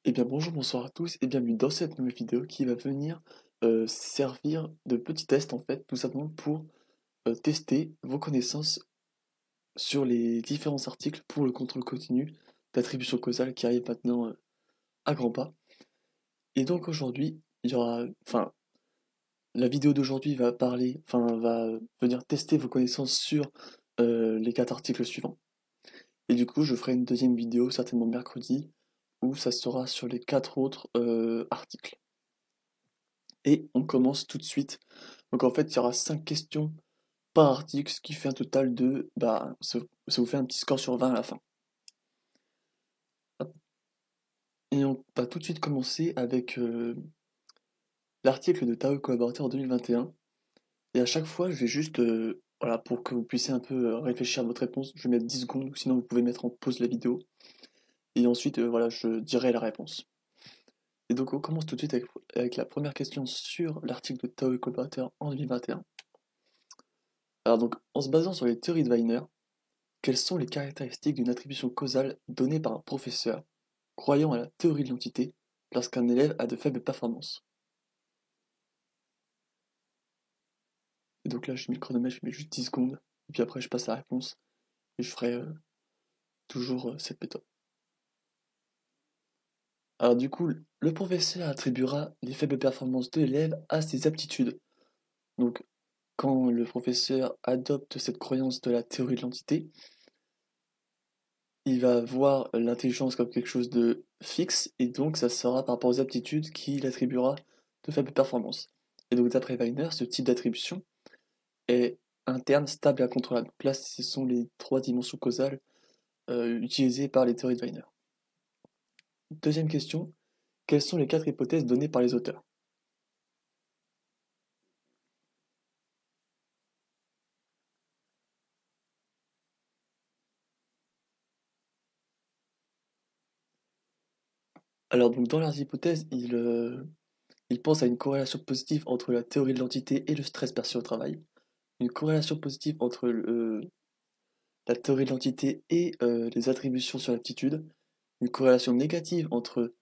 Eh bien bonjour, bonsoir à tous et bienvenue dans cette nouvelle vidéo qui va venir servir de petit test en fait, tout simplement pour tester vos connaissances sur les différents articles pour le contrôle continu d'attribution causale qui arrive maintenant à grands pas. Et donc aujourd'hui, il y aura, enfin, la vidéo d'aujourd'hui va parler, va venir tester vos connaissances sur les 4 articles suivants. Et du coup, je ferai une deuxième vidéo certainement mercredi où ça sera sur les 4 autres articles. Et on commence tout de suite. Donc en fait, il y aura 5 questions par article, ce qui fait un total de... ça vous fait un petit score sur 20 à la fin. Hop. Et on va tout de suite commencer avec l'article de Tao et collaborateur en 2021. Et à chaque fois, je vais juste... voilà, pour que vous puissiez un peu réfléchir à votre réponse, je vais mettre 10 secondes, ou sinon vous pouvez mettre en pause la vidéo. Et ensuite, voilà, je dirai la réponse. Et donc on commence tout de suite avec la première question sur l'article de Tao et collaborateur en 2021. Alors donc, en se basant sur les théories de Wiener, quelles sont les caractéristiques d'une attribution causale donnée par un professeur croyant à la théorie de l'entité lorsqu'un élève a de faibles performances? Et donc là, je mets le chronomètre, je mets juste 10 secondes, et puis après je passe à la réponse, et je ferai toujours cette méthode. Alors du coup, le professeur attribuera les faibles performances de l'élève à ses aptitudes. Donc, quand le professeur adopte cette croyance de la théorie de l'entité, il va voir l'intelligence comme quelque chose de fixe, et donc ça sera par rapport aux aptitudes qu'il attribuera de faibles performances. Et donc d'après Wiener, ce type d'attribution est interne, stable et incontrôlable. Donc là, ce sont les 3 dimensions causales utilisées par les théories de Wiener. Deuxième question, quelles sont les 4 hypothèses données par les auteurs? Alors donc dans leurs hypothèses, ils pensent à une corrélation positive entre la théorie de l'entité et le stress perçu au travail, une corrélation positive entre la théorie de l'entité et les attributions sur l'aptitude, une corrélation négative entre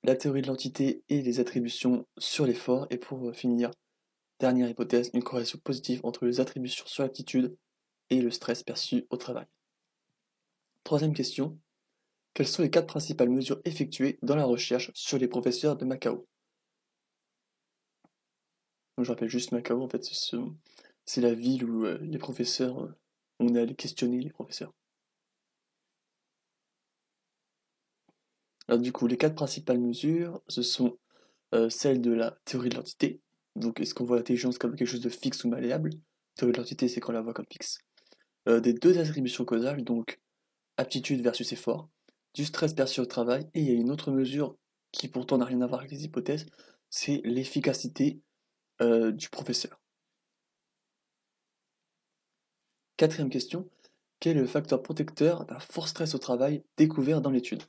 la théorie de l'entité et les attributions sur l'effort, et pour finir, dernière hypothèse, une corrélation positive entre les attributions sur l'aptitude et le stress perçu au travail. Troisième question, quelles sont les 4 principales mesures effectuées dans la recherche sur les professeurs de Macao? Donc, je rappelle juste Macao, en fait, c'est la ville où les professeurs, on est allé questionner les professeurs. Alors du coup, les 4 principales mesures, ce sont celle de la théorie de l'entité. Donc, est-ce qu'on voit l'intelligence comme quelque chose de fixe ou malléable? Théorie de l'entité, c'est qu'on la voit comme fixe. Des 2 attributions causales, donc aptitude versus effort, du stress perçu au travail, et il y a une autre mesure qui pourtant n'a rien à voir avec les hypothèses, c'est l'efficacité du professeur. Quatrième question, quel est le facteur protecteur d'un fort stress au travail découvert dans l'étude?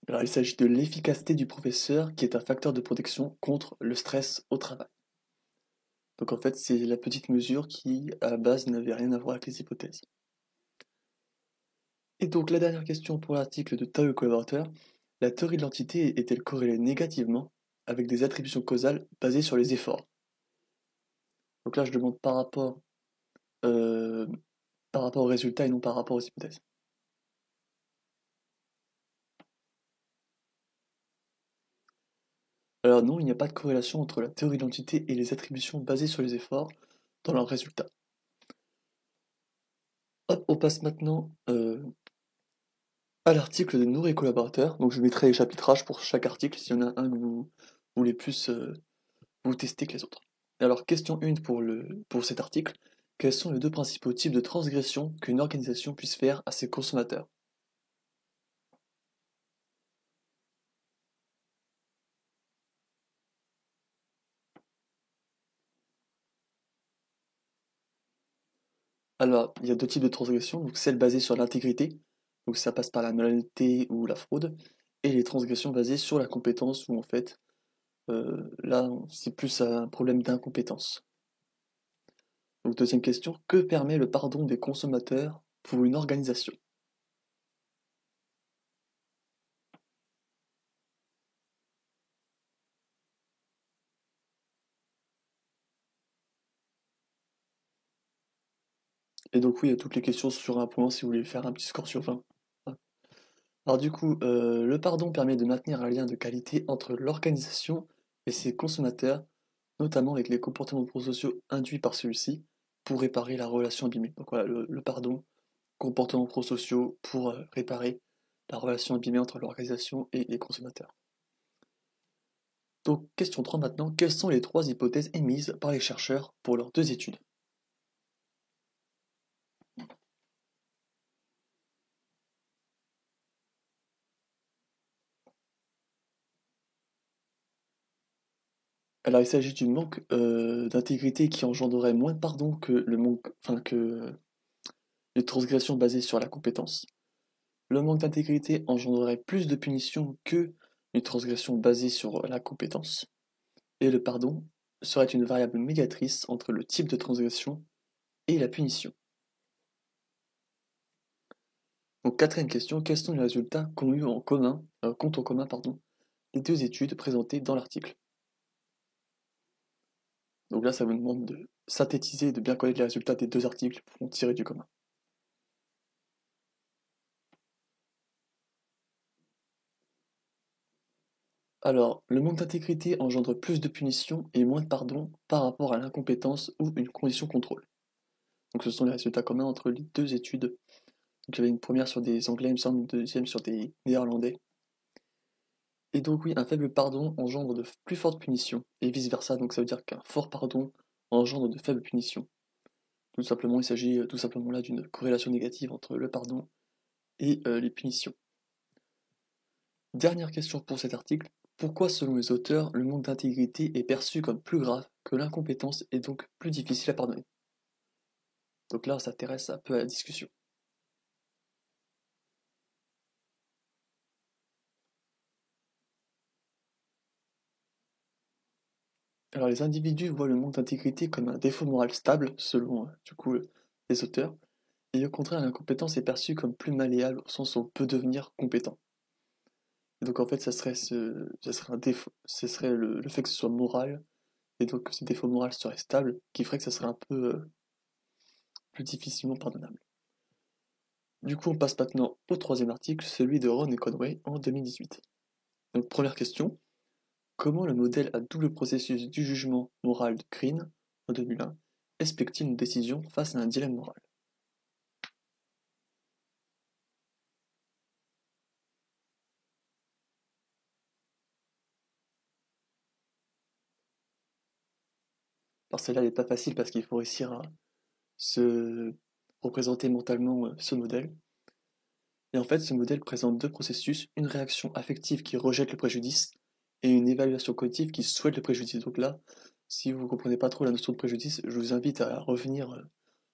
Alors, il s'agit de l'efficacité du professeur qui est un facteur de protection contre le stress au travail. Donc en fait, c'est la petite mesure qui, à la base, n'avait rien à voir avec les hypothèses. Et donc la dernière question pour l'article de Tao et collaborateur, la théorie de l'entité est-elle corrélée négativement avec des attributions causales basées sur les efforts? Donc là, je demande euh, par rapport aux résultats et non par rapport aux hypothèses. Alors non, il n'y a pas de corrélation entre la théorie de l'entité et les attributions basées sur les efforts dans leurs résultats. Hop, on passe maintenant à l'article de Nour et collaborateurs. Donc je mettrai les chapitrages pour chaque article s'il y en a un que vous voulez plus vous tester que les autres. Alors question 1 pour cet article. Quels sont les 2 principaux types de transgressions qu'une organisation puisse faire à ses consommateurs? Alors, il y a 2 types de transgressions, donc celles basées sur l'intégrité, donc ça passe par la malhonnêteté ou la fraude, et les transgressions basées sur la compétence, où en fait, Là, c'est plus un problème d'incompétence. Donc deuxième question, que permet le pardon des consommateurs pour une organisation? Et donc oui, il y a toutes les questions sur un point si vous voulez faire un petit score sur 20. Alors du coup, le pardon permet de maintenir un lien de qualité entre l'organisation et ses consommateurs, notamment avec les comportements prosociaux induits par celui-ci, pour réparer la relation abîmée. Donc voilà, le pardon, comportements prosociaux pour réparer la relation abîmée entre l'organisation et les consommateurs. Donc question 3 maintenant, quelles sont les trois hypothèses émises par les chercheurs pour leurs deux études? Alors il s'agit d'une manque d'intégrité qui engendrerait moins de pardon que le manque, enfin que les transgressions basées sur la compétence. Le manque d'intégrité engendrerait plus de punitions que les transgressions basées sur la compétence. Et le pardon serait une variable médiatrice entre le type de transgression et la punition. Donc quatrième question, quels sont les résultats qu'ont eu en commun, qu'ont en commun pardon, les deux études présentées dans l'article? Donc là, ça vous demande de synthétiser et de bien connaître les résultats des deux articles pour en tirer du commun. Alors, le manque d'intégrité engendre plus de punitions et moins de pardon par rapport à l'incompétence ou une condition contrôle. Donc ce sont les résultats communs entre les deux études. Donc il y avait une première sur des Anglais, il me semble, une deuxième sur des Néerlandais. Et donc oui, un faible pardon engendre de plus fortes punitions, et vice-versa, donc ça veut dire qu'un fort pardon engendre de faibles punitions. Tout simplement, il s'agit tout simplement là d'une corrélation négative entre le pardon et les punitions. Dernière question pour cet article. Pourquoi, selon les auteurs, le manque d'intégrité est perçu comme plus grave que l'incompétence et donc plus difficile à pardonner? Donc là, on s'intéresse un peu à la discussion. Alors les individus voient le manque d'intégrité comme un défaut moral stable, selon du coup les auteurs, et au contraire l'incompétence est perçue comme plus malléable au sens où on peut devenir compétent. Et donc en fait ça serait un défaut, ce serait le fait que ce soit moral, et donc que ce défaut moral serait stable, qui ferait que ça serait un peu plus difficilement pardonnable. Du coup on passe maintenant au troisième article, celui de Ron et Conway en 2018. Donc première question, comment le modèle à double processus du jugement moral de Green, en 2001, explique-t-il une décision face à un dilemme moral? Alors celle-là n'est pas facile parce qu'il faut réussir à se représenter mentalement ce modèle. Et en fait, ce modèle présente deux processus, une réaction affective qui rejette le préjudice et une évaluation cognitive qui souhaite le préjudice. Donc là, si vous ne comprenez pas trop la notion de préjudice, je vous invite à revenir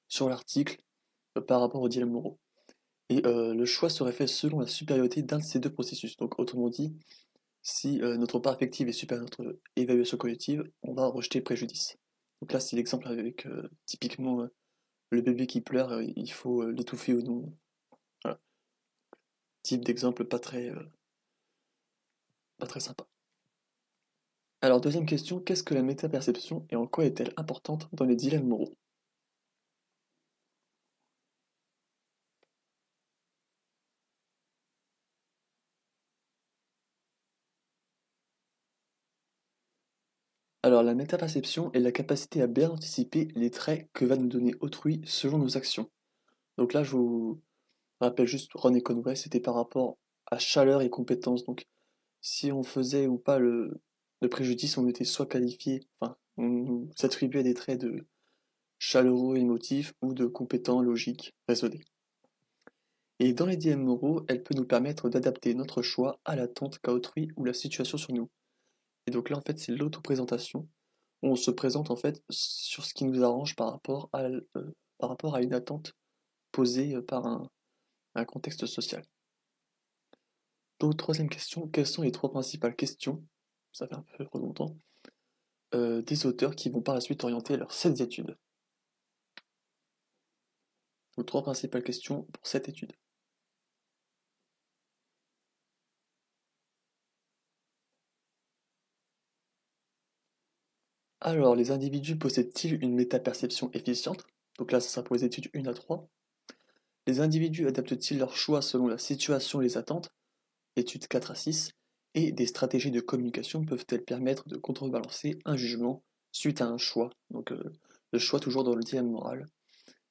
sur l'article par rapport aux dilemmes moraux. Et le choix serait fait selon la supériorité d'un de ces deux processus. Donc autrement dit, si notre part affective est supérieure à notre évaluation cognitive, on va rejeter le préjudice. Donc là, c'est l'exemple avec typiquement le bébé qui pleure, il faut l'étouffer ou non. Voilà. Type d'exemple pas très sympa. Alors, deuxième question, qu'est-ce que la métaperception et en quoi est-elle importante dans les dilemmes moraux? Alors, la métaperception est la capacité à bien anticiper les traits que va nous donner autrui selon nos actions. Donc là, je vous rappelle juste Ron et Conway, c'était par rapport à chaleur et compétence. Donc, si on faisait ou pas le préjudice, on était soit qualifié, enfin, on nous attribuait des traits de chaleureux, émotif ou de compétent, logique, raisonné. Et dans les dilemmes moraux, elle peut nous permettre d'adapter notre choix à l'attente qu'a autrui ou la situation sur nous. Et donc là, en fait, c'est l'autoprésentation, où on se présente en fait sur ce qui nous arrange par rapport à une attente posée par un contexte social. Donc, troisième question, quelles sont les trois principales questions ça fait un peu redondant, des auteurs qui vont par la suite orienter leurs 7 études. Donc 3 principales questions pour cette étude. Alors, les individus possèdent-ils une métaperception efficiente? Donc là, ça sera pour les études 1 à 3. Les individus adaptent-ils leurs choix selon la situation et les attentes? Études 4 à 6. Et des stratégies de communication peuvent-elles permettre de contrebalancer un jugement suite à un choix? Donc le choix toujours dans le dilemme moral.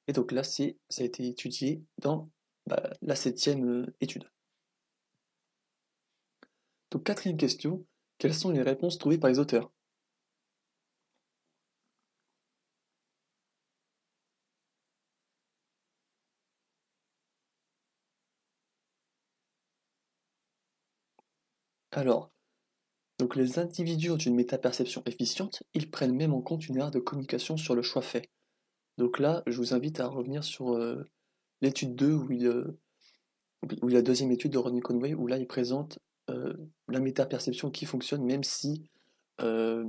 Et donc là, ça a été étudié dans la 7e étude. Donc 4e question, quelles sont les réponses trouvées par les auteurs? Alors, donc les individus ont une métaperception efficiente, ils prennent même en compte une erreur de communication sur le choix fait. Donc là, je vous invite à revenir sur l'étude 2 où la deuxième étude de Rodney Conway, où là il présente la métaperception qui fonctionne même si euh,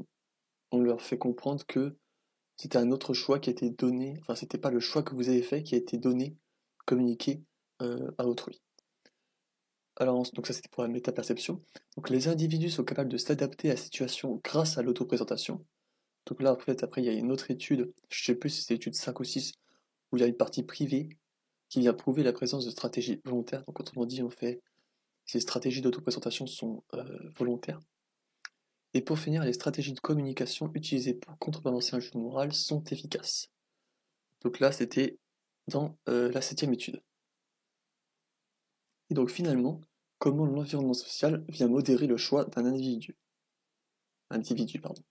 on leur fait comprendre que c'était un autre choix qui a été donné, enfin c'était pas le choix que vous avez fait qui a été donné, communiqué à autrui. Alors, donc ça c'était pour la métaperception. Donc les individus sont capables de s'adapter à la situation grâce à l'autoprésentation. Donc là, en fait, après, il y a une autre étude, je sais plus si c'est l'étude 5 ou 6, où il y a une partie privée qui vient prouver la présence de stratégies volontaires. Donc autrement dit, on fait ces stratégies d'autoprésentation sont volontaires. Et pour finir, les stratégies de communication utilisées pour contrebalancer un jugement moral sont efficaces. Donc là, c'était dans la 7e étude. Et donc finalement, comment l'environnement social vient modérer le choix d'un individu. Pardon.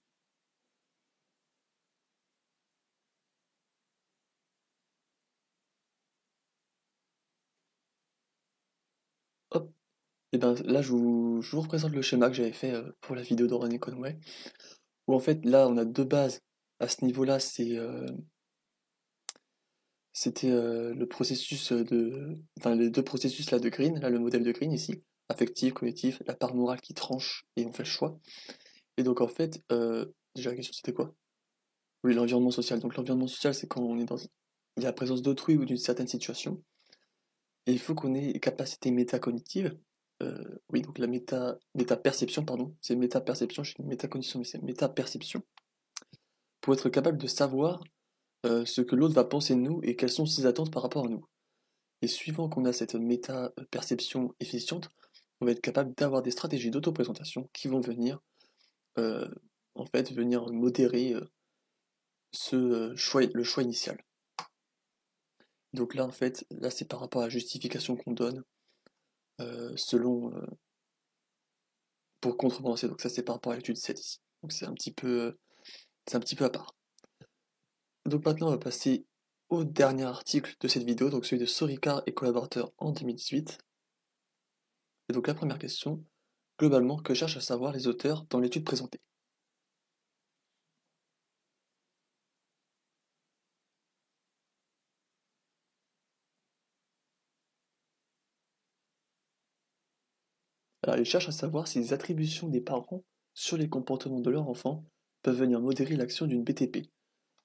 Hop, et bien là, je vous représente le schéma que j'avais fait pour la vidéo d'Oran et Conway, où en fait, là, on a deux bases. À ce niveau-là, c'était le processus enfin, les deux processus là de Green, là, le modèle de Green ici, affectif, cognitif, la part morale qui tranche et on fait le choix. Et donc, en fait, déjà, la question c'était quoi? Oui, l'environnement social. Donc, l'environnement social, c'est quand on est il y a la présence d'autrui ou d'une certaine situation. Et il faut qu'on ait une capacité métacognitive. Oui, donc la métaperception, pardon. C'est métaperception, je dis métacognition, mais c'est métaperception. Pour être capable de savoir ce que l'autre va penser de nous et quelles sont ses attentes par rapport à nous. Et suivant qu'on a cette méta-perception efficiente, on va être capable d'avoir des stratégies d'autoprésentation qui vont venir, euh, en fait, venir modérer le choix initial. Donc là, en fait, là, c'est par rapport à la justification qu'on donne selon pour contrebalancer. Donc ça, c'est par rapport à l'étude 7 ici. Donc c'est un petit peu à part. Donc maintenant, on va passer au dernier article de cette vidéo, donc celui de Soricar et collaborateurs en 2018. Et donc la première question, globalement, que cherchent à savoir les auteurs dans l'étude présentée? Alors ils cherchent à savoir si les attributions des parents sur les comportements de leur enfant peuvent venir modérer l'action d'une BTP.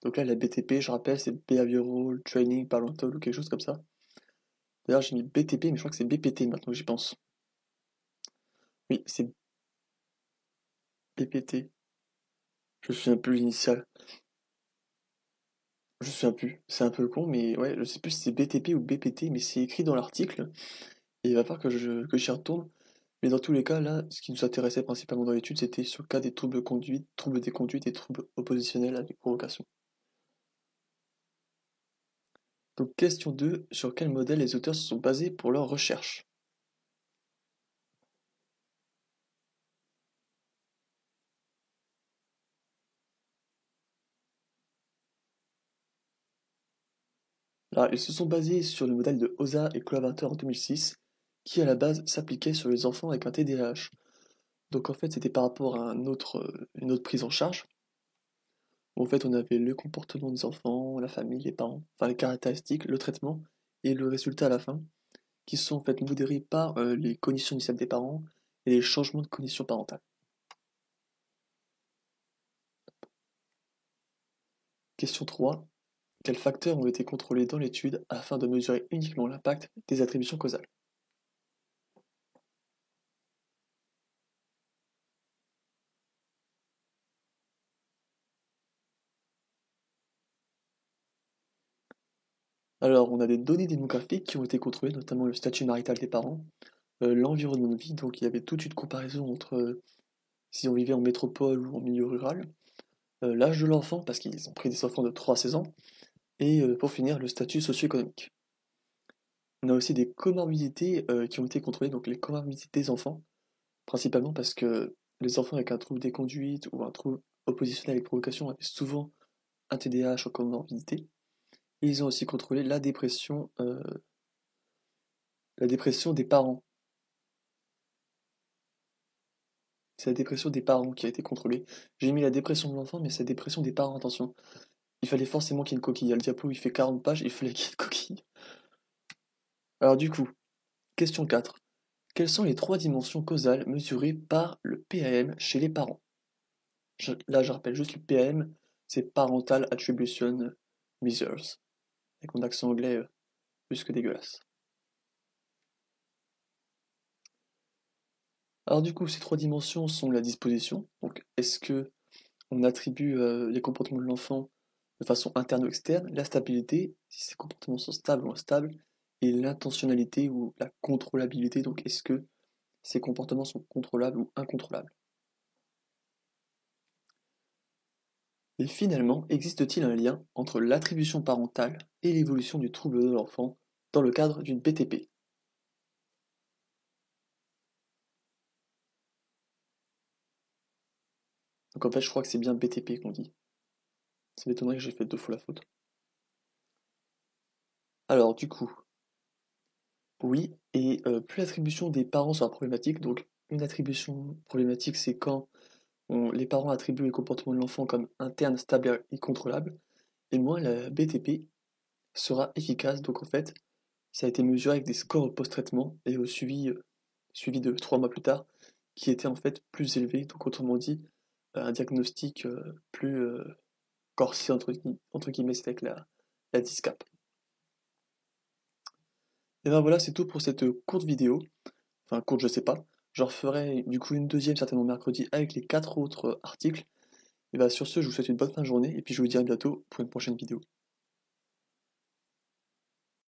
Donc là, la BTP, je rappelle, c'est Behavioral Training Parental ou quelque chose comme ça. D'ailleurs, j'ai mis BTP, mais je crois que c'est BPT maintenant que j'y pense. Oui, c'est BPT. Je me souviens plus l'initiale. Je me souviens plus. C'est un peu con, mais ouais, je sais plus si c'est BTP ou BPT, mais c'est écrit dans l'article. Et il va falloir que j'y retourne. Mais dans tous les cas, là, ce qui nous intéressait principalement dans l'étude, c'était sur le cas des troubles de conduite, troubles des conduites et troubles oppositionnels avec provocation. Donc question 2, sur quel modèle les auteurs se sont basés pour leur recherche? Là, ils se sont basés sur le modèle de Oza et collaborateurs en 2006, qui à la base s'appliquait sur les enfants avec un TDAH. Donc en fait, c'était par rapport à une autre prise en charge. En fait, on avait le comportement des enfants, la famille, les parents, enfin les caractéristiques, le traitement et le résultat à la fin, qui sont en fait modérés par les cognitions initiales des parents et les changements de cognition parentale. Question 3. Quels facteurs ont été contrôlés dans l'étude afin de mesurer uniquement l'impact des attributions causales? Alors, on a des données démographiques qui ont été contrôlées, notamment le statut marital des parents, l'environnement de vie, donc il y avait toute une comparaison entre si on vivait en métropole ou en milieu rural, l'âge de l'enfant, parce qu'ils ont pris des enfants de 3 à 16 ans, et pour finir, le statut socio-économique. On a aussi des comorbidités qui ont été contrôlées, donc les comorbidités des enfants, principalement parce que les enfants avec un trouble des conduites ou un trouble oppositionnel avec provocation avaient souvent un TDAH en comorbidité. Et ils ont aussi contrôlé la dépression des parents. C'est la dépression des parents qui a été contrôlée. J'ai mis la dépression de l'enfant, mais c'est la dépression des parents, attention. Il fallait forcément qu'il y ait une coquille. Le diapo, il fait 40 pages, il fallait qu'il y ait une coquille. Alors du coup, question 4. Quelles sont les 3 dimensions causales mesurées par le PAM chez les parents? Là, je rappelle juste le PAM, c'est Parental Attribution Measures. Avec mon accent anglais plus que dégueulasse. Alors du coup, ces 3 dimensions sont la disposition. Donc, est-ce que on attribue les comportements de l'enfant de façon interne ou externe, la stabilité, si ces comportements sont stables ou instables, et l'intentionnalité ou la contrôlabilité, donc est-ce que ces comportements sont contrôlables ou incontrôlables. Et finalement, existe-t-il un lien entre l'attribution parentale et l'évolution du trouble de l'enfant dans le cadre d'une BTP? Donc en fait, je crois que c'est bien BTP qu'on dit. Ça m'étonnerait que j'ai fait 2 fois la faute. Alors du coup, oui, et plus l'attribution des parents sera problématique, donc une attribution problématique, c'est quand les parents attribuent les comportements de l'enfant comme internes, stables et contrôlables, et moins la BTP sera efficace. Donc en fait, ça a été mesuré avec des scores post-traitement et suivi de 3 mois plus tard, qui étaient en fait plus élevés. Donc autrement dit, un diagnostic plus corsé entre guillemets, c'est avec la DISCAP. Et ben voilà, c'est tout pour cette courte vidéo. Enfin, courte, je sais pas. J'en referai du coup une deuxième certainement mercredi avec les 4 autres articles. Et bah sur ce, je vous souhaite une bonne fin de journée et puis je vous dis à bientôt pour une prochaine vidéo.